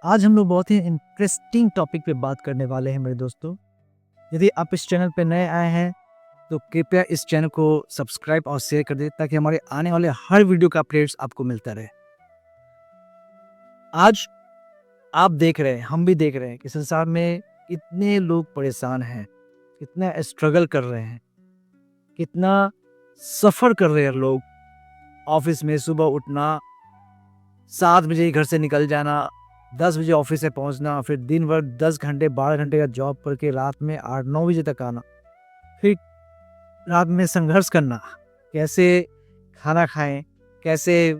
आज हम लोग बहुत ही इंटरेस्टिंग टॉपिक पे बात करने वाले हैं मेरे दोस्तों। यदि आप इस चैनल पे नए आए हैं तो कृपया इस चैनल को सब्सक्राइब और शेयर कर दें ताकि हमारे आने वाले हर वीडियो का अपडेट्स आपको मिलता रहे। आज आप देख रहे हैं, हम भी देख रहे हैं कि संसार में कितने लोग परेशान हैं, कितना स्ट्रगल कर रहे हैं, कितना सफ़र कर रहे हैं लोग। ऑफिस में सुबह उठना, 7 बजे ही घर से निकल जाना, 10 बजे ऑफिस से पहुंचना, फिर दिन भर 10 घंटे 12 घंटे का जॉब करके रात में 8-9 बजे तक आना, फिर रात में संघर्ष करना, कैसे खाना खाएं, कैसे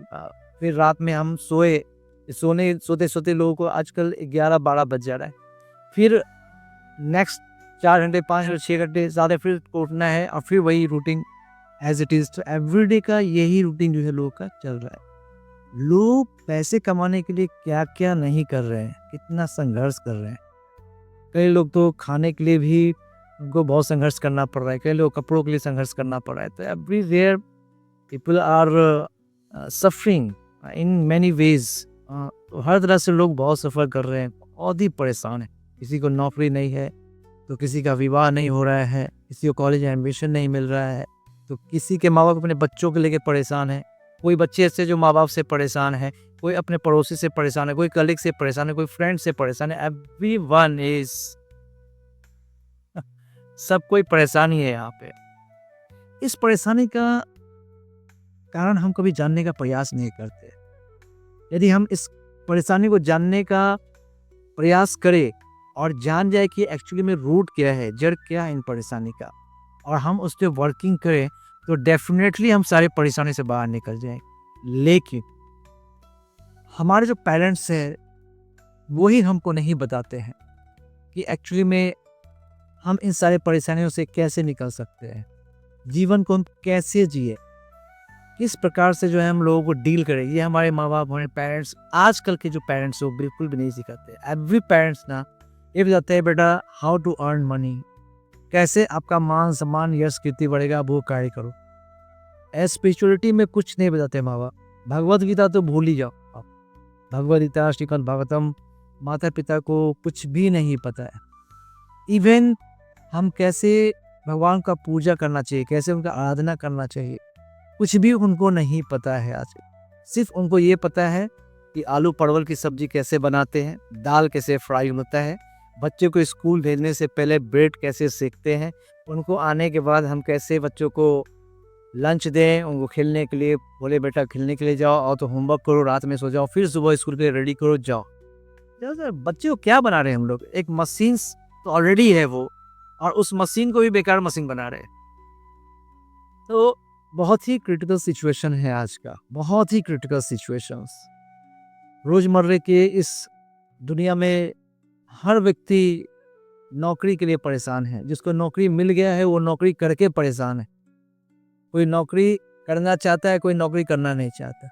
फिर रात में हम सोते सोते लोगों को आजकल 11-12 बज जा रहा है। फिर नेक्स्ट 4 घंटे 5 घंटे 6 घंटे ज़्यादा फिर उठना है और फिर वही रूटीन एज इट इज़। तो एवरीडे का यही रूटीन जो है लोगों का चल रहा है। लोग पैसे कमाने के लिए क्या क्या नहीं कर रहे हैं, कितना संघर्ष कर रहे हैं। कई लोग तो खाने के लिए भी उनको बहुत संघर्ष करना पड़ रहा है, कई लोग कपड़ों के लिए संघर्ष करना पड़ रहा है। तो everywhere people are suffering in many ways. तो हर तरह से लोग बहुत सफ़र कर रहे हैं, बहुत ही परेशान हैं। किसी को नौकरी नहीं है तो किसी का विवाह नहीं हो रहा है, किसी को कॉलेज एडमिशन नहीं मिल रहा है, तो किसी के माँ बाप अपने बच्चों को लेकर परेशान है। कोई बच्चे ऐसे जो माँ बाप से परेशान है, कोई अपने पड़ोसी से परेशान है, कोई कलीग से परेशान है, कोई फ्रेंड से परेशान है। एवरीवन इज सब कोई परेशानी है यहाँ पे। इस परेशानी का कारण हम कभी जानने का प्रयास नहीं करते। यदि हम इस परेशानी को जानने का प्रयास करें और जान जाए कि एक्चुअली में रूट क्या है, जड़ क्या है इन परेशानी का, और हम उस पर वर्किंग करें तो डेफिनेटली हम सारी परेशानी से बाहर निकल जाएंगे। लेकिन हमारे जो पेरेंट्स हैं वही हमको नहीं बताते हैं कि एक्चुअली में हम इन सारे परेशानियों से कैसे निकल सकते हैं, जीवन को हम कैसे जिए, किस प्रकार से जो है हम लोगों को डील करें। ये हमारे माँ बाप, हमारे पेरेंट्स, आजकल के जो पेरेंट्स हैं वो बिल्कुल भी नहीं सिखाते। एवरी पेरेंट्स ना ये बताते हैं बेटा हाउ टू अर्न मनी, कैसे आपका मान सम्मान यश कीर्ति बढ़ेगा, वो कार्य करो। स्पिरिचुअलिटी में कुछ नहीं बताते माँ बाप। भगवद गीता तो भूल ही जाओ आप। भगवद गीता, श्रीमद् भागवतम, माता पिता को कुछ भी नहीं पता है। इवन हम कैसे भगवान का पूजा करना चाहिए, कैसे उनका आराधना करना चाहिए, कुछ भी उनको नहीं पता है। आज सिर्फ उनको ये पता है कि आलू परवल की सब्जी कैसे बनाते हैं, दाल कैसे फ्राई होता है, बच्चे को स्कूल भेजने से पहले ब्रेड कैसे सेकते हैं, उनको आने के बाद हम कैसे बच्चों को लंच दें, उनको खेलने के लिए बोले बेटा खेलने के लिए जाओ और तो होमवर्क करो, रात में सो जाओ, फिर सुबह स्कूल के लिए रेडी करो, जाओ। बच्चे को क्या बना रहे हैं हम लोग? एक मशीन तो ऑलरेडी है वो, और उस मशीन को भी बेकार मशीन बना रहे हैं। तो बहुत ही क्रिटिकल सिचुएशन है आज का, बहुत ही क्रिटिकल सिचुएशंस। रोजमर्रे के इस दुनिया में हर व्यक्ति नौकरी के लिए परेशान है। जिसको नौकरी मिल गया है वो नौकरी करके परेशान है। कोई नौकरी करना चाहता है, कोई नौकरी करना नहीं चाहता।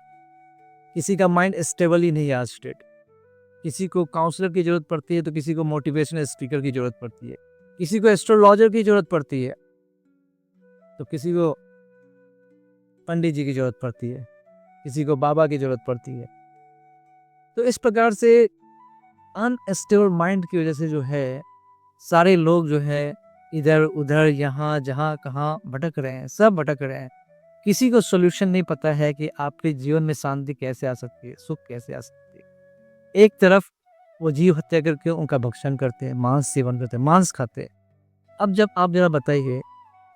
किसी का माइंड स्टेबल ही नहीं है आज स्टेट। किसी को काउंसलर की जरूरत पड़ती है तो किसी को मोटिवेशनल स्पीकर की जरूरत पड़ती है, किसी को एस्ट्रोलॉजर की जरूरत पड़ती है तो किसी को पंडित जी की जरूरत पड़ती है, किसी को बाबा की जरूरत पड़ती है। तो इस प्रकार से अनस्टेबल माइंड की वजह से जो है सारे लोग जो है इधर उधर यहाँ जहाँ कहाँ भटक रहे हैं, सब भटक रहे हैं। किसी को सोल्यूशन नहीं पता है कि आपके जीवन में शांति कैसे आ सकती है, सुख कैसे आ सकती है। एक तरफ वो जीव हत्या करके उनका भक्षण करते हैं, मांस सेवन करते हैं, मांस खाते हैं। अब जब आप जरा बताइए,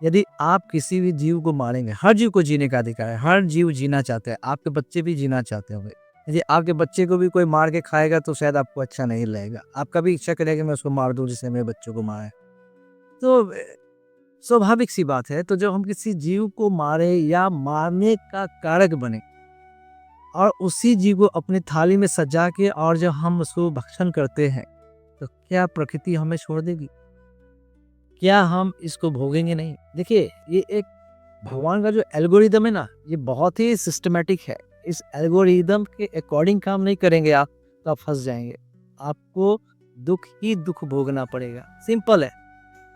यदि आप किसी भी जीव को मारेंगे, हर जीव को जीने का अधिकार है, हर जीव जीना चाहते हैं, आपके बच्चे भी जीना चाहते होंगे। यदि आपके बच्चे को भी कोई मार के खाएगा तो शायद आपको अच्छा नहीं लगेगा, आपका भी इच्छा करेगा कि मैं उसको मार दूं जिसने मेरे बच्चों को मारा है। तो स्वाभाविक सी बात है। तो जब हम किसी जीव को मारे या मारने का कारक बने और उसी जीव को अपनी थाली में सजा के और जब हम उसको भक्षण करते हैं तो क्या प्रकृति हमें छोड़ देगी? क्या हम इसको भोगेंगे नहीं? देखिए, ये एक भगवान का जो एल्गोरिदम है ना, ये बहुत ही सिस्टमेटिक है। इस एल्गोरिदम के अकॉर्डिंग काम नहीं करेंगे आप तो आप फंस जाएंगे। आपको दुख ही दुख भोगना पड़ेगा, सिंपल है।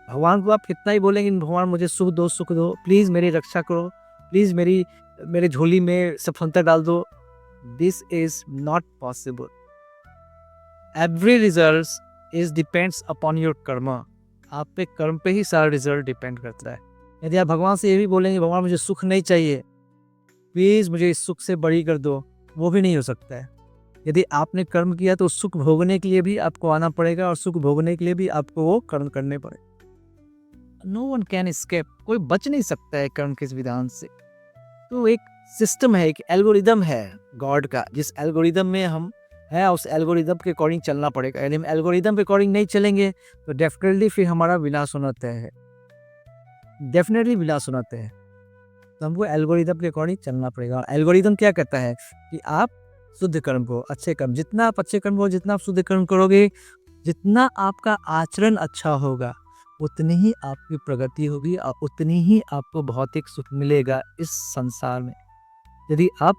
भगवान को आप कितना ही बोलेंगे भगवान मुझे सुख दो, प्लीज़ मेरी रक्षा करो, प्लीज़ मेरे झोली में सफलता डाल दो, this is not possible. Every result is depends upon your कर्म। आप पे कर्म पे ही सारा रिजल्ट डिपेंड करता है। यदि आप भगवान से ये भी बोलेंगे भगवान मुझे सुख नहीं चाहिए, प्लीज़ मुझे इस सुख से बड़ी कर दो, वो भी नहीं हो सकता है। यदि आपने कर्म किया तो सुख भोगने के लिए भी आपको आना पड़ेगा और सुख भोगने के लिए भी आपको वो कर्म करने पड़ेगा। नो वन कैन एस्केप, कोई बच नहीं सकता है कर्म के इस विधान से। तो एक सिस्टम है, एक एल्गोरिदम है गॉड का, जिस एल्गोरिदम में हम है उस एल्गोरिदम के अकॉर्डिंग चलना पड़ेगा। यदि हम एल्गोरिदम के अकॉर्डिंग नहीं चलेंगे तो डेफिनेटली फिर हमारा विनाश होना तय है, डेफिनेटली विनाश होना तय है। तो हमको एल्गोरिदम के अकॉर्डिंग चलना पड़ेगा। एल्गोरिदम क्या कहता है कि आप शुद्ध कर्म को, अच्छे कर्म, जितना आप अच्छे कर्म करो, जितना आप शुद्ध कर्म करोगे, जितना आपका आचरण अच्छा होगा, उतनी ही आपकी प्रगति होगी और उतनी ही आपको भौतिक सुख मिलेगा इस संसार में। यदि आप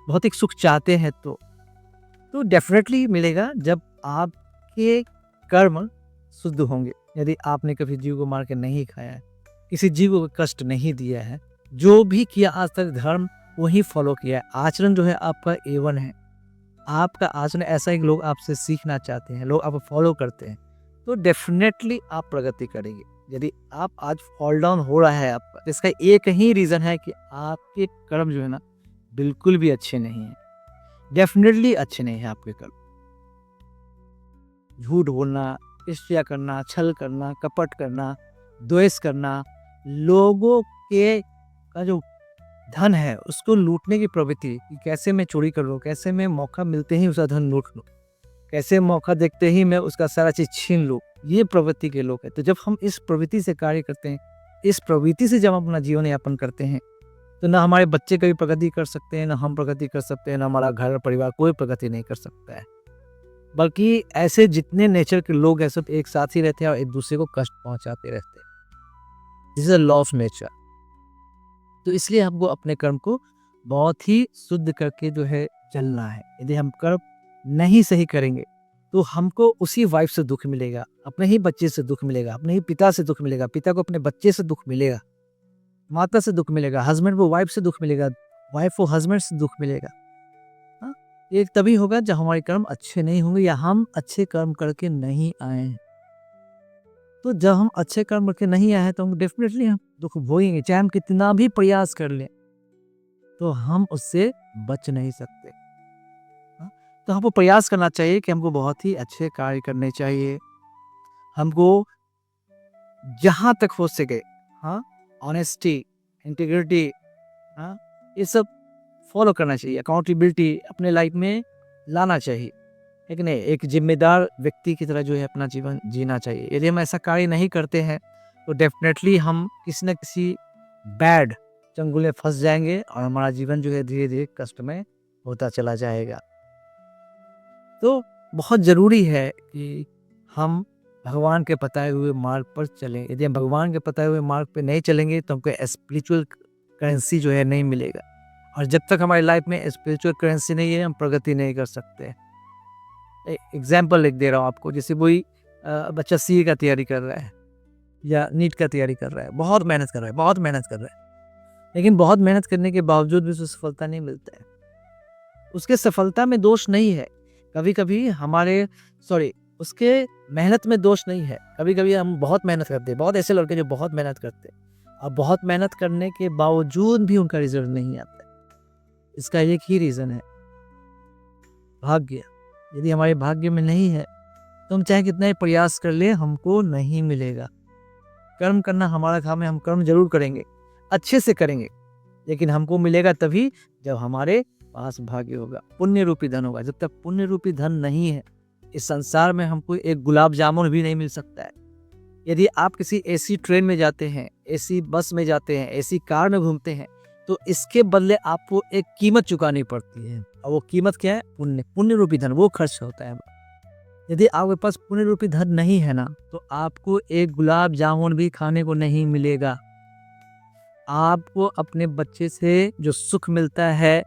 भौतिक सुख चाहते हैं तो डेफिनेटली मिलेगा जब आपके कर्म शुद्ध होंगे। यदि आपने कभी जीव को मार के नहीं खाया है, किसी जीव को कष्ट नहीं दिया है, जो भी किया आज तक धर्म वही फॉलो किया है, आचरण जो है आपका A1 है, आपका आचरण ऐसा ही लोग आपसे सीखना चाहते हैं, लोग आप फॉलो करते हैं, तो डेफिनेटली आप प्रगति करेंगे। यदि आप आज फॉल डाउन हो रहा है आपका, तो इसका एक ही रीज़न है कि आपके कर्म जो है ना बिल्कुल भी अच्छे नहीं हैं, डेफिनेटली अच्छे नहीं हैं आपके कर्म। झूठ बोलना, ईर्ष्या करना, छल करना, कपट करना, द्वेष करना, लोगों के का जो धन है उसको लूटने की प्रवृत्ति कि कैसे मैं चोरी कर लूँ, कैसे मैं मौका मिलते ही उसका धन लूट लूँ, कैसे मौका देखते ही मैं उसका सारा चीज़ छीन लूँ, ये प्रवृत्ति के लोग हैं। तो जब हम इस प्रवृत्ति से कार्य करते हैं, इस प्रवृत्ति से जब हम अपना जीवन यापन करते हैं, तो ना हमारे बच्चे कभी प्रगति कर सकते हैं, ना हम प्रगति कर सकते हैं, ना हमारा घर परिवार कोई प्रगति नहीं कर सकता है। बल्कि ऐसे जितने नेचर के लोग हैं सब एक साथ ही रहते हैं और एक दूसरे को कष्ट पहुंचाते रहते हैं। This is a law of nature. तो इसलिए हमको अपने कर्म को बहुत ही शुद्ध करके जो है चलना है। यदि हम कर्म नहीं सही करेंगे तो हमको उसी वाइफ से दुख मिलेगा, अपने ही बच्चे से दुख मिलेगा, अपने ही पिता से दुख मिलेगा, पिता को अपने बच्चे से दुख मिलेगा, माता से दुख मिलेगा, हस्बैंड को वाइफ से दुख मिलेगा, वाइफ को हस्बैंड से दुख मिलेगा। हाँ, ये तभी होगा जब हमारे कर्म अच्छे नहीं होंगे या हम अच्छे कर्म करके नहीं आए हैं। तो जब हम अच्छे कर्म करके नहीं आए हैं तो हम डेफिनेटली हम दुख भोगेंगे, चाहे हम कितना भी प्रयास कर लें तो हम उससे बच नहीं सकते। हाँ, तो हमको प्रयास करना चाहिए कि हमको बहुत ही अच्छे कार्य करने चाहिए, हमको जहाँ तक हो सके, हाँ, ऑनेस्टी, इंटीग्रिटी, हाँ, ये सब फॉलो करना चाहिए, अकाउंटेबिलिटी अपने लाइफ में लाना चाहिए, एक नहीं, एक जिम्मेदार व्यक्ति की तरह जो है अपना जीवन जीना चाहिए। यदि हम ऐसा कार्य नहीं करते हैं तो डेफिनेटली हम किसी न किसी बैड चंगुल में फंस जाएंगे और हमारा जीवन जो है धीरे धीरे कष्ट में होता चला जाएगा। तो बहुत ज़रूरी है कि हम भगवान के बताए हुए मार्ग पर चलें। यदि हम भगवान के बताए हुए मार्ग पर नहीं चलेंगे तो हमको स्पिरिचुअल करेंसी जो है नहीं मिलेगा, और जब तक हमारी लाइफ में स्पिरिचुअल करेंसी नहीं है हम प्रगति नहीं कर सकते। एग्जाम्पल लिख दे रहा हूँ आपको, जैसे कोई बच्चा CA का तैयारी कर रहा है या नीट का तैयारी कर रहा है, बहुत मेहनत कर रहा है, बहुत मेहनत कर रहा है, लेकिन बहुत मेहनत करने के बावजूद भी उसे सफलता नहीं मिलता है। उसके सफलता में दोष नहीं है, कभी कभी उसके मेहनत में दोष नहीं है। कभी कभी हम बहुत मेहनत करते हैं, बहुत ऐसे लड़के जो बहुत मेहनत करते हैं और बहुत मेहनत करने के बावजूद भी उनका रिजल्ट नहीं आता है। इसका एक ही रीज़न है, भाग्य। यदि हमारे भाग्य में नहीं है तो हम चाहे कितना ही प्रयास कर ले हमको नहीं मिलेगा। कर्म करना हमारा काम है, हम कर्म जरूर करेंगे, अच्छे से करेंगे, लेकिन हमको मिलेगा तभी जब हमारे पास भाग्य होगा, पुण्य रूपी धन होगा। जब तक पुण्य रूपी धन नहीं है इस संसार में हमको एक गुलाब जामुन भी नहीं मिल सकता है। यदि आप किसी AC ट्रेन में जाते हैं, AC बस में जाते हैं, AC कार में घूमते हैं, तो इसके बदले आपको एक कीमत चुकानी पड़ती है, और वो कीमत क्या है? पुण्य, पुण्य रूपी धन, वो खर्च होता है। यदि आपके पास पुण्य रूपी धन नहीं है ना, तो आपको एक गुलाब जामुन भी खाने को नहीं मिलेगा। आपको अपने बच्चे से जो सुख मिलता है,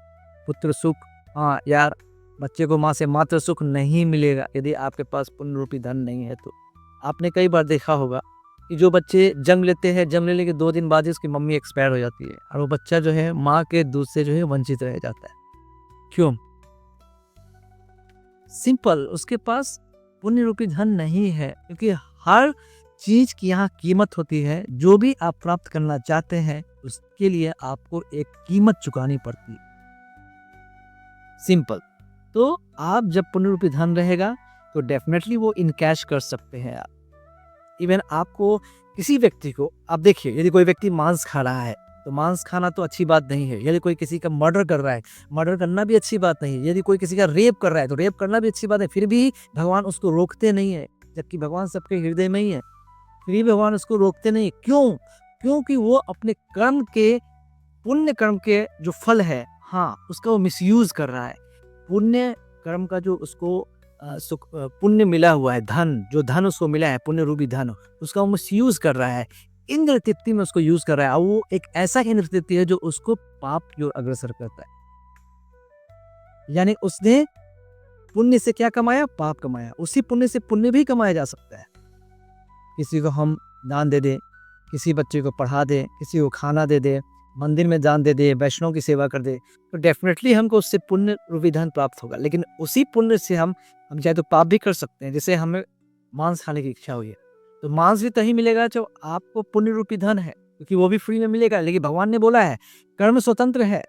पुत्र सुख, हाँ यार, बच्चे को माँ से मात्र सुख नहीं मिलेगा यदि आपके पास पुण्य रूपी धन नहीं है। तो आपने कई बार देखा होगा कि जो बच्चे जन्म लेते हैं, जन्म लेने के 2 दिन बाद ही उसकी मम्मी एक्सपायर हो जाती है और वो बच्चा जो है माँ के दूध से जो है वंचित रह जाता है। क्यों? सिंपल, उसके पास पुण्य रूपी धन नहीं है, क्योंकि हर चीज की यहाँ कीमत होती है। जो भी आप प्राप्त करना चाहते हैं उसके लिए आपको एक कीमत चुकानी पड़ती है। सिंपल। तो आप जब पुण्य रूपी धन रहेगा तो डेफिनेटली वो इन कैश कर सकते हैं आप। इवन आपको किसी व्यक्ति को, आप देखिए, यदि कोई व्यक्ति मांस खा रहा है तो मांस खाना तो अच्छी बात नहीं है। यदि कोई किसी का मर्डर कर रहा है, मर्डर करना भी अच्छी बात नहीं है। यदि कोई किसी का रेप कर रहा है तो रेप करना भी अच्छी बात है। फिर भी भगवान उसको रोकते नहीं है, जबकि भगवान सबके हृदय में ही है। फिर भी भगवान उसको रोकते नहीं। क्यों? क्योंकि वो अपने कर्म के, पुण्य कर्म के जो फल है, हाँ, उसका वो मिसयूज कर रहा है। पुण्य कर्म का जो उसको पुण्य मिला हुआ है, धन, जो धन उसको मिला है, पुण्य रूपी धन, उसका वो मिसयूज कर रहा है, इंद्र तृप्ति में उसको यूज कर रहा है। और वो एक ऐसा इंद्र तृप्ति है जो उसको पाप की ओर अग्रसर करता है। यानी उसने पुण्य से क्या कमाया? पाप कमाया। उसी पुण्य से पुण्य भी कमाया जा सकता है। किसी को हम दान दे दें, किसी बच्चे को पढ़ा दें, किसी को खाना दे दें, मंदिर में दान दे दे, वैष्णव की सेवा कर दे, तो डेफिनेटली हमको उससे पुण्य रूपी धन प्राप्त होगा। लेकिन उसी पुण्य से हम चाहे तो पाप भी कर सकते हैं। जैसे हमें मांस खाने की इच्छा हुई है तो मांस भी तभी मिलेगा जब आपको पुण्य रूपी धन है, क्योंकि वो भी फ्री में मिलेगा। लेकिन भगवान ने बोला है कर्म स्वतंत्र है।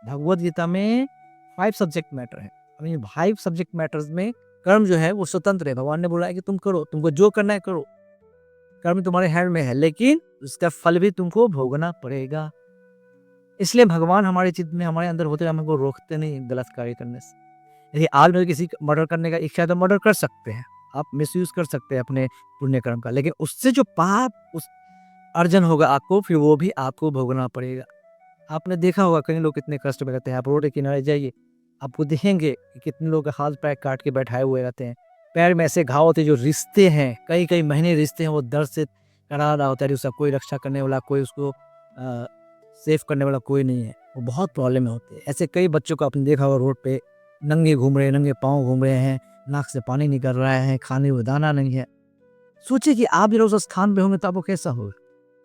भगवद गीता में 5 सब्जेक्ट मैटर है। 5 सब्जेक्ट मैटर्स में कर्म जो है वो स्वतंत्र है। भगवान ने बोला है कि तुम करो, तुमको जो करना है करो, कर्म तुम्हारे हैंड में है, लेकिन उसका फल भी तुमको भोगना पड़ेगा। इसलिए भगवान हमारे चित्त में, हमारे अंदर होते हुए हमको रोकते नहीं गलत कार्य करने से। यदि आज में किसी मर्डर करने का इच्छा है तो मर्डर कर सकते हैं, आप मिसयूज कर सकते हैं अपने पुण्य कर्म का, लेकिन उससे जो पाप उस अर्जन होगा आपको, फिर वो भी आपको भोगना पड़ेगा। आपने देखा होगा कई लोग कितने कष्ट में रहते हैं। आप रोड के किनारे जाइए, आपको देखेंगे कि कितने लोग हाथ पैर काट के बैठाए हुए रहते हैं। पैर में ऐसे घाव होते हैं, जो रिश्ते हैं, कई कई महीने रिश्ते हैं, वो दर्द से करा रहा होता है। उसका कोई रक्षा करने वाला, कोई उसको सेफ करने वाला कोई नहीं है। वो बहुत प्रॉब्लम में होते हैं। ऐसे कई बच्चों को आपने देखा होगा रोड पे नंगे घूम रहे हैं, नंगे पाँव घूम रहे हैं, नाक से पानी निकल रहा है, खाने को दाना नहीं है। सोचिए कि आप भी उस स्थान पे होंगे तो आपको कैसा होगा।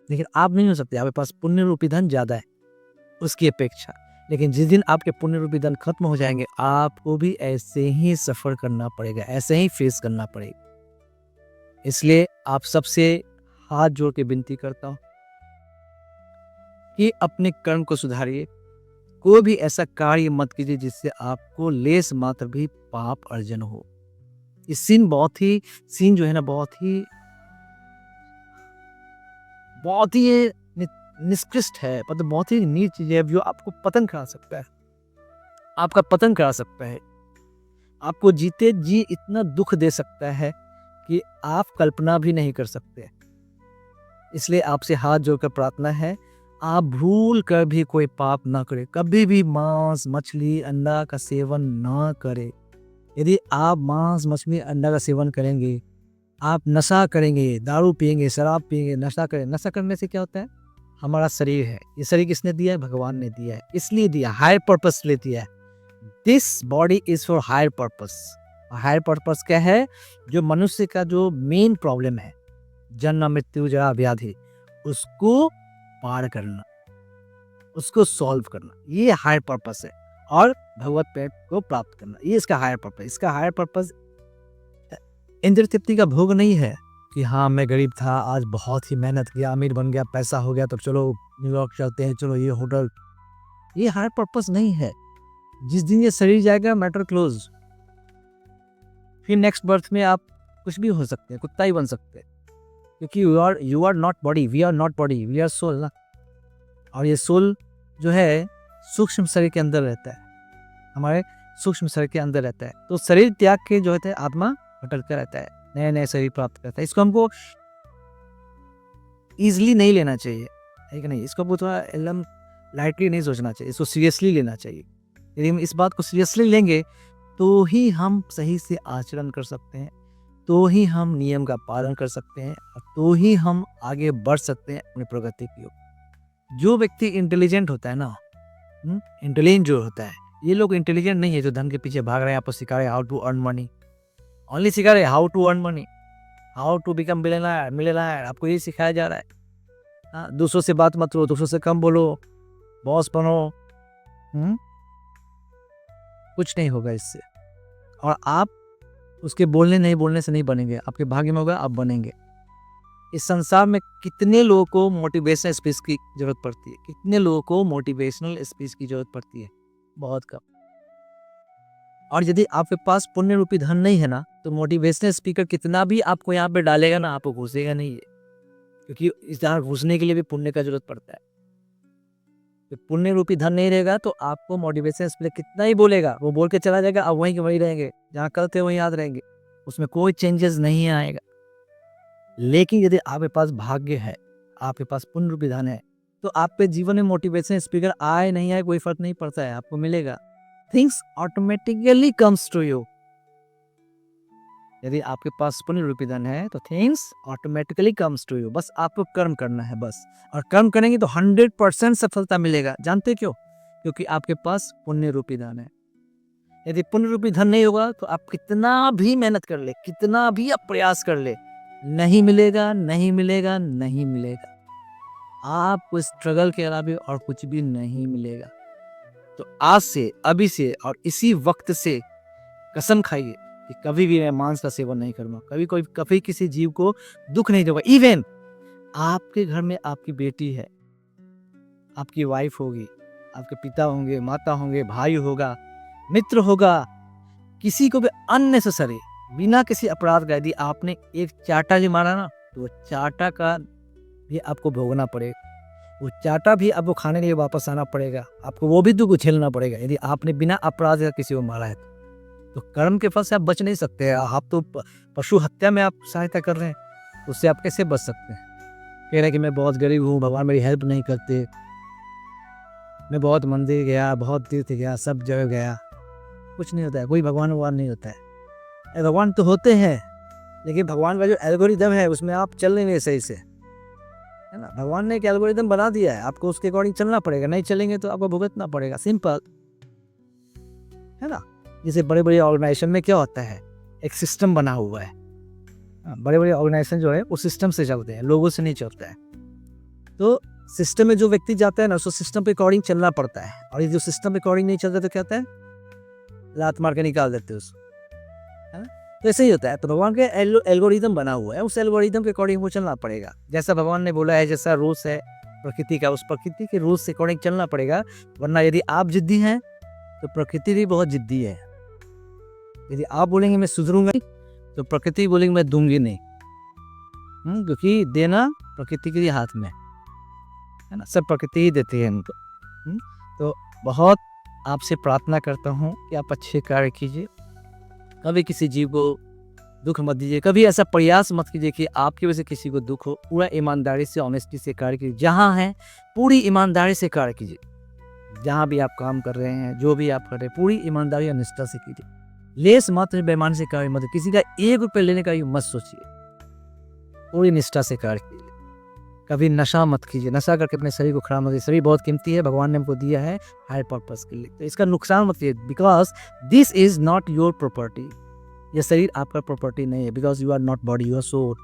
लेकिन आप नहीं हो सकते, आपके पास पुण्य रूपी धन ज्यादा है उसकी अपेक्षा। लेकिन जिस दिन आपके पुण्य रूपी धन खत्म हो जाएंगे, आपको भी ऐसे ही सफर करना पड़ेगा, ऐसे ही फेस करना पड़ेगा। इसलिए आप सबसे हाथ जोड़ के विनती करता हूं कि अपने कर्म को सुधारिए। कोई भी ऐसा कार्य मत कीजिए जिससे आपको लेस मात्र भी पाप अर्जन हो। ये सीन जो है ना, बहुत ही निष्कृष्ट है, मतलब बहुत ही नीच चीज है, जो आपको पतन करा सकता है, आपका पतन करा सकता है, आपको जीते जी इतना दुख दे सकता है कि आप कल्पना भी नहीं कर सकते। इसलिए आपसे हाथ जोड़कर प्रार्थना है, आप भूल कर भी कोई पाप ना करे। कभी भी मांस, मछली, अंडा का सेवन ना करें। यदि आप मांस, मछली, अंडा का सेवन करेंगे, आप नशा करेंगे, दारू पिएंगे, शराब पिएंगे, नशा करें। नशा करने से क्या होता है? हमारा शरीर है, ये शरीर किसने दिया है? भगवान ने दिया है। इसलिए दिया, हायर पर्पस के लिए दिया है। This body is for higher purpose. Higher purpose क्या है? जो मनुष्य का जो मेन प्रॉब्लम है, जन्म, मृत्यु, जरा, व्याधि, उसको पार करना, उसको सॉल्व करना, ये हायर पर्पस है। और भगवत प्रेम को प्राप्त करना, ये इसका हायर पर्पस। इसका हायर पर्पस इंद्र तृप्ति का भोग नहीं है कि हाँ मैं गरीब था, आज बहुत ही मेहनत किया, अमीर बन गया, पैसा हो गया, तो चलो न्यूयॉर्क चलते हैं, चलो ये होटल। ये हायर पर्पस नहीं है। जिस दिन ये शरीर जाएगा, मैटर क्लोज। फिर नेक्स्ट बर्थ में आप कुछ भी हो सकते हैं, कुत्ता ही बन सकते हैं, क्योंकि you are not body, we are not body, we are soul ना। और ये सोल जो है सूक्ष्म शरीर के अंदर रहता है, हमारे सूक्ष्म शरीर के अंदर रहता है। तो शरीर त्याग के जो है आत्मा भटकता रहता है, नए नए शरीर प्राप्त करता है। इसको हमको इजिली नहीं लेना चाहिए, है कि नहीं? इसको थोड़ा एकदम लाइटली नहीं सोचना चाहिए, इसको सीरियसली लेना चाहिए। यदि हम इस बात को सीरियसली लेंगे तो ही हम सही से आचरण कर सकते हैं, तो ही हम नियम का पालन कर सकते हैं, और तो ही हम आगे बढ़ सकते हैं अपनी प्रगति की ओर। जो व्यक्ति इंटेलिजेंट होता है ना, इंटेलिजेंट जो होता है, ये लोग इंटेलिजेंट नहीं है जो धन के पीछे भाग रहे हैं, आपको सिखा रहे हैं how to earn money, only सिखा रहे हैं how to earn money, how to become millionaire. आपको ये सिखाया जा रहा है। हाँ, दूसरों से बात मत करो, दूसरों से कम बोलो, बॉस बनो। कुछ नहीं होगा इससे। और आप उसके बोलने नहीं बोलने से नहीं बनेंगे, आपके भाग्य में होगा, आप बनेंगे। इस संसार में कितने लोगों को मोटिवेशनल स्पीच की जरूरत पड़ती है, कितने लोगों को मोटिवेशनल स्पीच की जरूरत पड़ती है, बहुत कम। और यदि आपके पास पुण्य रूपी धन नहीं है ना, तो मोटिवेशनल स्पीकर कितना भी आपको यहाँ पे डालेगा ना, आपको घुसेगा नहीं है, क्योंकि इस यहाँ घुसने के लिए भी पुण्य का जरूरत पड़ता है। तो पुण्य रूपी धन नहीं रहेगा तो आपको मोटिवेशनल स्पीकर कितना ही बोलेगा, वो बोल के चला जाएगा, आप वहीं के वहीं रहेंगे, जहाँ कल थे वहीं याद रहेंगे, उसमें कोई चेंजेस नहीं आएगा। लेकिन यदि आपके पास भाग्य है, आपके पास पुण्य रूपी धन है, तो आपके जीवन में मोटिवेशन स्पीकर आए नहीं आए कोई फर्क नहीं पड़ता है, आपको मिलेगा। Things automatically comes to you. यदि आपके पास पुण्य रूपी धन है तो things automatically comes to you. बस आपको कर्म करना है बस, और कर्म करेंगे तो 100% सफलता मिलेगा। जानते क्यों? क्योंकि आपके पास पुण्य रूपी धन है। यदि पुण्य रूपी धन नहीं होगा तो आप कितना भी मेहनत कर ले, कितना भी आप प्रयास कर ले, नहीं मिलेगा, नहीं मिलेगा, नहीं मिलेगा। आपको स्ट्रगल के अलावा और कुछ भी नहीं मिलेगा। तो आज से, अभी से और इसी वक्त से कसम खाइए कि कभी भी मैं मांस का सेवन नहीं करूंगा, कभी किसी जीव को दुख नहीं दूंगा। इवन आपके घर में आपकी बेटी है, आपकी वाइफ होगी, आपके पिता होंगे, माता होंगे, भाई होगा, मित्र होगा, किसी को भी अननेसेसरी बिना किसी अपराध का यदि आपने एक चाटा भी मारा ना, तो वो चाटा का भी आपको भोगना पड़ेगा, वो चाटा भी आपको खाने के लिए वापस आना पड़ेगा, आपको वो भी दुख झेलना पड़ेगा यदि आपने बिना अपराध का किसी को मारा है। तो कर्म के फल से आप बच नहीं सकते। आप तो पशु हत्या में आप सहायता कर रहे हैं, उससे आप कैसे बच सकते हैं? कह रहे हैं कि मैं बहुत गरीब हूँ, भगवान मेरी हेल्प नहीं करते, मैं बहुत मंदिर गया, बहुत तीर्थ गया, सब जगह गया, कुछ नहीं होता है। कोई भगवान नहीं होता है। भगवान तो होते हैं, लेकिन भगवान का जो एल्गोरिदम है उसमें आप चल नहीं रहे सही से, है ना। भगवान ने एक एल्गोरिदम बना दिया है, आपको उसके अकॉर्डिंग चलना पड़ेगा, नहीं चलेंगे तो आपको भुगतना पड़ेगा, सिंपल, है ना। जैसे बड़े बड़े ऑर्गेनाइजेशन में क्या होता है, एक सिस्टम बना हुआ है। बड़े बड़े ऑर्गेनाइजेशन जो है वो सिस्टम से चलते हैं, लोगों से नहीं चलता है। तो सिस्टम में जो व्यक्ति जाता है ना, उसको सिस्टम पे अकॉर्डिंग चलना पड़ता है, और ये जो सिस्टम पे अकॉर्डिंग नहीं चलता तो क्या होता है, लात मार के निकाल देते हैं उसको, है ना। तो ऐसे ही होता है। तो भगवान का एल्गोरिदम बना हुआ है, उस एल्गोरिदम के अकॉर्डिंग वो चलना पड़ेगा। जैसा भगवान ने बोला है, जैसा रूल्स है प्रकृति का, उस प्रकृति के रूल्स से अकॉर्डिंग चलना पड़ेगा। वरना यदि आप जिद्दी हैं तो प्रकृति भी बहुत जिद्दी है। यदि आप बोलेंगे मैं सुधरूंगा, तो प्रकृति बोलेंगे मैं दूंगी नहीं, क्योंकि देना प्रकृति के हाथ में, है ना, सब प्रकृति ही देती है हमको। तो बहुत आपसे प्रार्थना करता हूँ कि आप अच्छे कार्य कीजिए, कभी किसी जीव को दुख मत दीजिए, कभी ऐसा प्रयास मत कीजिए कि आपकी वजह से किसी को दुख हो। पूरा ईमानदारी से, ऑनेस्टी से कार्य कीजिए, जहाँ है पूरी ईमानदारी से कार्य कीजिए। जहाँ भी आप काम कर रहे हैं, जो भी आप कर रहे हैं, पूरी ईमानदारी और निष्ठा से कीजिए। लेस मात्र बेईमानी से कार्य मत, किसी का 1 रुपये लेने का मत सोचिए, पूरी निष्ठा से कार्य कीजिए। कभी नशा मत कीजिए, नशा करके अपने शरीर को खराब मत कीजिए। शरीर बहुत कीमती है, भगवान ने हमको दिया है हायर पर्पस के लिए, तो इसका नुकसान मत कीजिए, because this is not your property. ये शरीर आपका प्रॉपर्टी नहीं है, because you are not body, you are soul.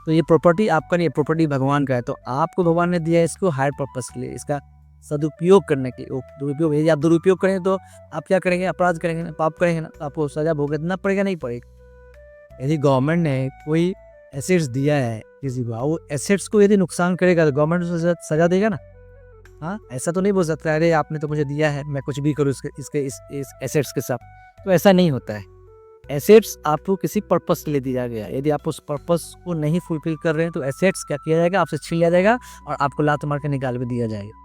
तो ये प्रॉपर्टी आपका नहीं है, प्रॉपर्टी भगवान का है। तो आपको भगवान ने दिया है इसको हायर पर्पस के लिए, इसका सदुपयोग करने के लिए। दुरुपयोग, यदि आप दुरुपयोग करेंगे तो आप क्या करेंगे, अपराध करेंगे ना, पाप करेंगे ना, तो आपको सजा भुगतना पड़ेगा, नहीं पड़ेगा। यदि गवर्नमेंट ने कोई एसेट्स दिया है किसी को, वो एसेट्स को यदि नुकसान करेगा तो गवर्नमेंट उसे सजा देगा ना। हाँ, ऐसा तो नहीं बोल सकता अरे आपने तो मुझे दिया है, मैं कुछ भी करूँ इस एसेट्स के साथ, तो ऐसा नहीं होता है। एसेट्स आपको किसी पर्पस के लिए दिया गया है, यदि आप उस पर्पस को नहीं फुलफिल कर रहे हैं तो एसेट्स क्या किया जाएगा, आपसे छीन लिया जाएगा और आपको लात मार के निकाल भी दिया जाएगा।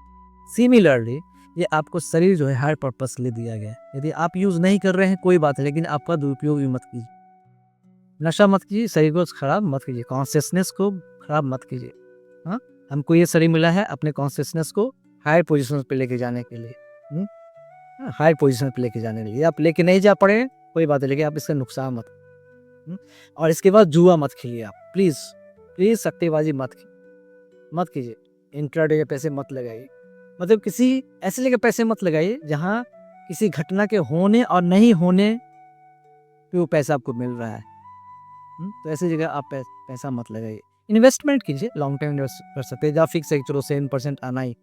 सिमिलरली ये आपको शरीर जो है हायर पर्पस के लिए दिया गया है, यदि आप यूज़ नहीं कर रहे हैं कोई बात है, लेकिन आपका दुरुपयोग भी मत कीजिए। नशा मत कीजिए, शरीर को खराब मत कीजिए, कॉन्शियसनेस को खराब मत कीजिए। हाँ, हमको ये शरीर मिला है अपने कॉन्शियसनेस को हायर पोजीशन पे लेके जाने के लिए, हायर पोजीशन पे लेके जाने के लिए। आप लेके नहीं जा पड़े कोई बात है, लेकिन आप इसका नुकसान मत। और इसके बाद जुआ मत खेलिए आप, प्लीज़ प्लीज़, सट्टेबाजी मत कीजिए। इंट्राडे के पैसे मत लगाइए, मतलब किसी ऐसे जगह पैसे मत लगाइए जहाँ किसी घटना के होने और नहीं होने पे वो पैसा आपको मिल रहा है। तो ऐसी जगह आप पैसा मत लगाइए। इन्वेस्टमेंट कीजिए, लॉन्ग टर्म इन्वेस्ट कर सकते हैं, जहाँ फिक्स है चलो 7% आना ही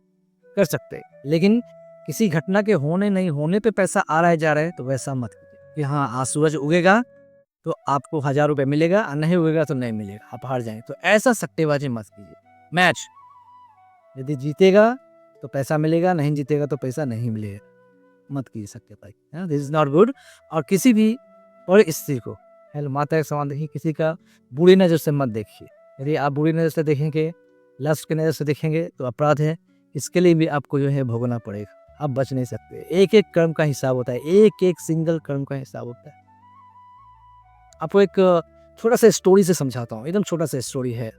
कर सकते हैं, लेकिन किसी घटना के होने नहीं होने पे पैसा आ रहा है जा रहा है तो वैसा मत कीजिए। कि हाँ आज सूरज उगेगा तो आपको 1000 रुपये मिलेगा और नहीं उगेगा तो नहीं मिलेगा, आप हार जाएंगे। तो ऐसा सट्टेबाजी मत कीजिए। मैच यदि जीतेगा तो पैसा मिलेगा, नहीं जीतेगा तो पैसा नहीं मिलेगा। मत कीजिए सट्टेबाजी, दिस इज नॉट गुड। और किसी भी परिस्थिति को हेलो माता के समान देखिए, किसी का बुरी नज़र से मत देखिए। यदि आप बुरी नज़र से देखेंगे, लस्ट की नज़र से देखेंगे तो अपराध है, इसके लिए भी आपको जो है भोगना पड़ेगा, आप बच नहीं सकते। एक एक कर्म का हिसाब होता है, एक एक सिंगल कर्म का हिसाब होता है। आपको एक छोटा सा स्टोरी से समझाता हूँ, एकदम छोटा सा स्टोरी है।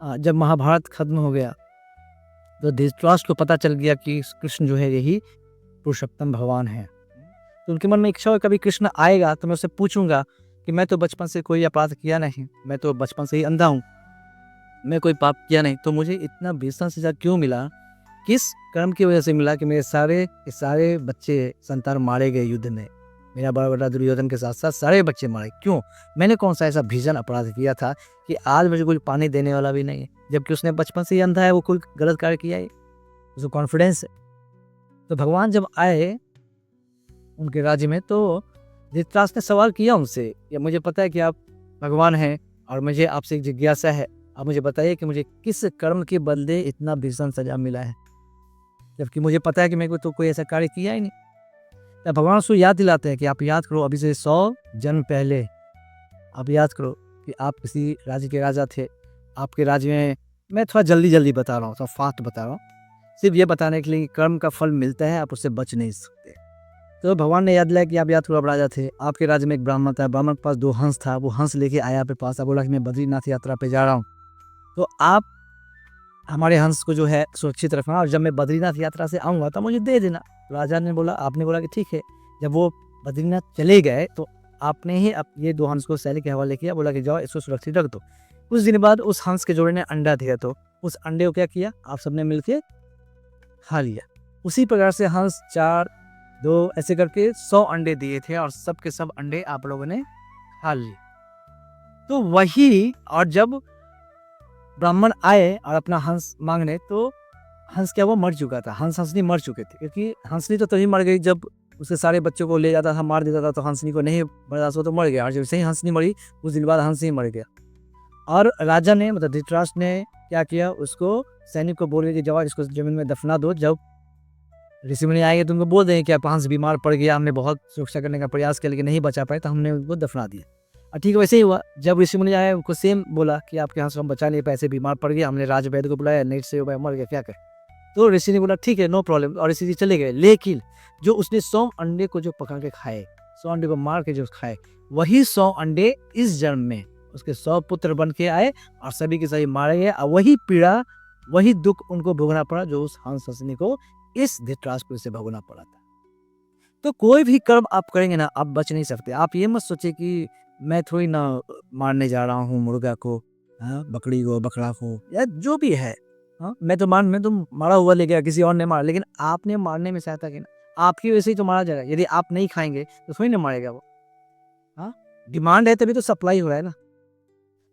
जब महाभारत खत्म हो गया तो धृतराष्ट्र को पता चल गया कि कृष्ण जो है यही पुरुषोत्तम भगवान है। तो उनके मन में इच्छा हो कभी कृष्ण आएगा तो मैं उससे पूछूंगा कि मैं तो बचपन से कोई अपराध किया नहीं, मैं तो बचपन से ही अंधा हूँ, मैं कोई पाप किया नहीं, तो मुझे इतना भीषण सजा क्यों मिला? किस कर्म की वजह से मिला कि मेरे सारे बच्चे संतान मारे गए युद्ध में? मेरा बड़ा बेटा दुर्योधन के साथ साथ सारे बच्चे मारे, क्यों? मैंने कौन सा ऐसा भीषण अपराध किया था कि आज मुझे कोई पानी देने वाला भी नहीं है, जबकि उसने बचपन से ही अंधा है, वो कोई गलत कार्य किया है, उसको कॉन्फिडेंस है। तो भगवान जब आए उनके राज्य में तो धृतराष्ट्र ने सवाल किया उनसे कि मुझे पता है कि आप भगवान हैं और मुझे आपसे एक जिज्ञासा है, आप मुझे बताइए कि मुझे किस कर्म के बदले इतना भीषण सजा मिला है, जबकि मुझे पता है कि मेरे को तो कोई ऐसा कार्य किया ही नहीं। तब भगवान उसको याद दिलाते हैं कि आप याद करो अभी से 100 जन्म पहले, आप याद करो कि आप किसी राज्य के राजा थे, आपके राज्य में, मैं थोड़ा जल्दी बता रहा हूँ, थोड़ा फास्ट बता रहा हूँ, सिर्फ ये बताने के लिए कि कर्म का फल मिलता है, आप उससे बच नहीं सकते। तो भगवान ने याद दिलाया कि आप याद करो, आप राजा थे, आपके राज्य में एक ब्राह्मण था, ब्राह्मण के पास 2 हंस था, वो हंस लेके आया आपके पास, आप बोला कि मैं बद्रीनाथ यात्रा पे जा रहा हूँ, तो आप हमारे हंस को जो है सुरक्षित रखना और जब मैं बद्रीनाथ यात्रा से आऊँगा तो मुझे दे देना। राजा ने बोला, आपने बोला कि ठीक है। जब वो बद्रीनाथ चले गए तो आपने ही ये 2 हंस को सैनिक के हवाले किया, बोला कि जाओ इसको सुरक्षित रख दो। कुछ दिन बाद उस हंस के जोड़े ने अंडा दिया, तो उस अंडे को क्या किया, आप सबने मिलके खा लिया। उसी प्रकार से हंस 4, 2 ऐसे करके 100 अंडे दिए थे और सब के सब अंडे आप लोगों ने खा लिए। तो वही, और जब ब्राह्मण आए और अपना हंस मांगने तो हंस क्या वो मर चुका था, हंसनी मर चुके थे, क्योंकि हंसनी तो तभी मर गई जब उसके सारे बच्चों को ले जाता था, मार देता था, तो हंसनी को नहीं बर्दाश्त हो तो मर गया, और जब से ही हंसनी मरी उस दिन बाद हंस ही मर गया। और राजा ने मतलब धृतराष्ट्र ने क्या किया, उसको सैनिक को बोल के जाओ इसको जमीन में दफना दो, जब ऋषि मुनि आएंगे तो उनको बोल देंगे कि आप हंस बीमार पड़ गया, हमने बहुत सुरक्षा करने का प्रयास किया लेकिन नहीं बचा पाए, तो हमने उनको दफना दिया। और ठीक वैसे ही हुआ, जब ऋषि मुनि आए उनको सेम बोला कि आपके हंस को हम बचा नहीं पाए, ऐसे बीमार पड़ गया, हमने राज वैद्य को बुलाया, नेट से मर गया, क्या करें? तो ऋषि ने बोला ठीक है नो प्रॉब्लम, और ऋषि जी चले गए। लेकिन जो उसने 100 अंडे को जो पका के खाए, 100 अंडे को मार के जो खाए, वही 100 अंडे इस जन्म में उसके 100 पुत्र बन के आए और सभी के सभी मारे गए, और वही पीड़ा वही दुख उनको भोगना पड़ा जो उस हंस हंसनी को इस धृतराष्ट्र से भोगना पड़ा था। तो कोई भी कर्म आप करेंगे ना, आप बच नहीं सकते। आप ये मत सोचिए कि मैं थोड़ी ना मारने जा रहा हूँ मुर्गा को, बकरी को, बकरा को, या जो भी है, मैं तो मारा हुआ ले गया, किसी और ने मारा, लेकिन आपने मारने में सहायता की ना, आपकी वजह से ही तो मारा जाएगा। यदि आप नहीं खाएंगे तो थोड़ी ना मारेगा वो। डिमांड है तभी तो सप्लाई हो रहा है ना,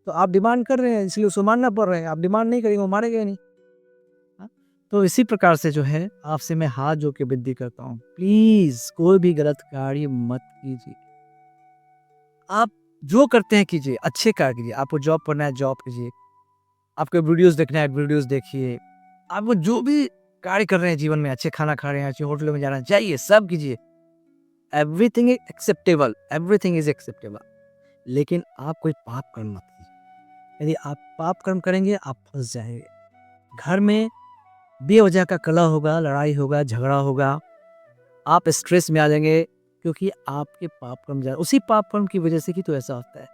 तो आप डिमांड कर रहे हैं इसलिए उसको मारना पड़ रहा है, आप डिमांड नहीं करेंगे वो मारेगा नहीं। तो इसी प्रकार से जो है आपसे मैं हाथ जोड़ के विनती करता हूँ, प्लीज कोई भी गलत कार्य मत कीजिए। आप जो करते हैं कीजिए, अच्छे कार्य कीजिए। आपको जॉब करना है जॉब कीजिए, आपको वीडियोस देखना है वीडियोस देखिए, आप जो भी कार्य कर रहे हैं जीवन में, अच्छे खाना खा रहे हैं, अच्छे होटलों में जा रहे हैं, जाइए सब कीजिए। Everything is acceptable, everything is acceptable. लेकिन आप कोई पाप कर्म मत कीजिए। यदि आप पाप कर्म करेंगे आप फंस जाएंगे। घर में बेवजह का कलह होगा, लड़ाई होगा, झगड़ा होगा, आप स्ट्रेस में आ जाएंगे, क्योंकि आपके पाप कर्म उसी पाप कर्म की वजह से ही तो ऐसा होता है।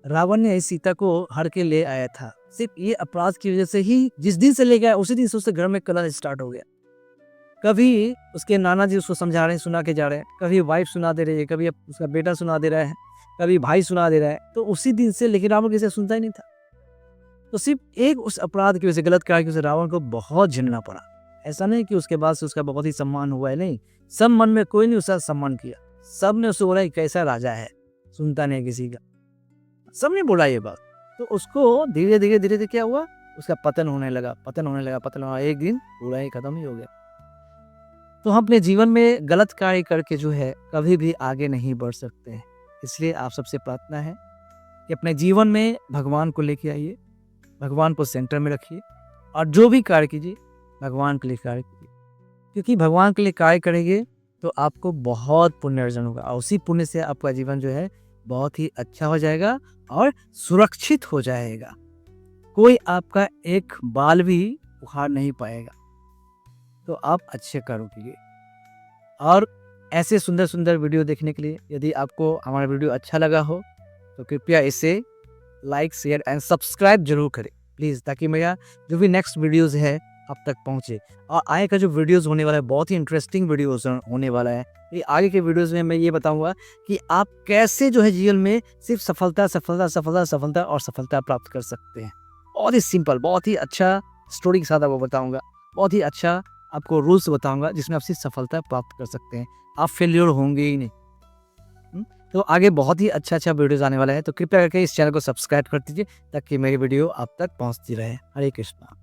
रावण ने सीता को हर के ले आया था, सिर्फ ये अपराध की वजह से ही। जिस दिन से ले गया उसी दिन से उसके घर में कलह स्टार्ट हो गया। कभी उसके नाना जी उसको समझा रहे हैं, सुना के जा रहे हैं, कभी वाइफ सुना दे रही है, कभी उसका बेटा सुना दे रहा है, कभी भाई सुना दे रहा है, तो उसी दिन से। लेकिन रावण किसी सुनता ही नहीं था। तो सिर्फ एक उस अपराध की वजह से, गलत कार्य की वजह से रावण को बहुत झेलना पड़ा। ऐसा नहीं कि उसके बाद से उसका बहुत ही सम्मान हुआ है, नहीं। सब मन में कोई नहीं उसका सम्मान किया, सब ने उसको बोला कैसा राजा है, सुनता नहीं किसी का, सबने बोला ये बात। तो उसको धीरे धीरे क्या हुआ, उसका पतन होने लगा। एक दिन पूरा ही खत्म ही हो गया। तो हम अपने जीवन में गलत कार्य करके जो है कभी भी आगे नहीं बढ़ सकते हैं। इसलिए आप सबसे प्रार्थना है कि अपने जीवन में भगवान को लेके आइए, भगवान को सेंटर में रखिए और जो भी कार्य कीजिए भगवान के लिए कार्य कीजिए, क्योंकि भगवान के लिए कार्य करेंगे तो आपको बहुत पुण्य अर्जन होगा और उसी पुण्य से आपका जीवन जो है बहुत ही अच्छा हो जाएगा और सुरक्षित हो जाएगा। कोई आपका एक बाल भी उखाड़ नहीं पाएगा। तो आप अच्छे कर्म कीजिए और ऐसे सुंदर सुंदर वीडियो देखने के लिए यदि आपको हमारा वीडियो अच्छा लगा हो तो कृपया इसे लाइक शेयर एंड सब्सक्राइब जरूर करें प्लीज़, ताकि मेरा जो भी नेक्स्ट वीडियोस है आप तक पहुंचे। और आगे का जो वीडियोस होने वाला है बहुत ही इंटरेस्टिंग वीडियोस होने वाला है। ये आगे के वीडियोस में मैं ये बताऊंगा कि आप कैसे जो है जीवन में सिर्फ सफलता सफलता सफलता सफलता और सफलता प्राप्त कर सकते हैं। बहुत ही सिंपल, बहुत ही अच्छा स्टोरी के साथ आपको बताऊंगा, बहुत ही अच्छा आपको रूल्स बताऊंगा जिसमें आप सिर्फ सफलता प्राप्त कर सकते हैं, आप फेल्योर होंगे ही नहीं। तो आगे बहुत ही अच्छा वीडियोस आने वाला है, तो कृपया करके इस चैनल को सब्सक्राइब कर दीजिए ताकि मेरी वीडियो आप तक पहुंचती रहे। हरे कृष्णा।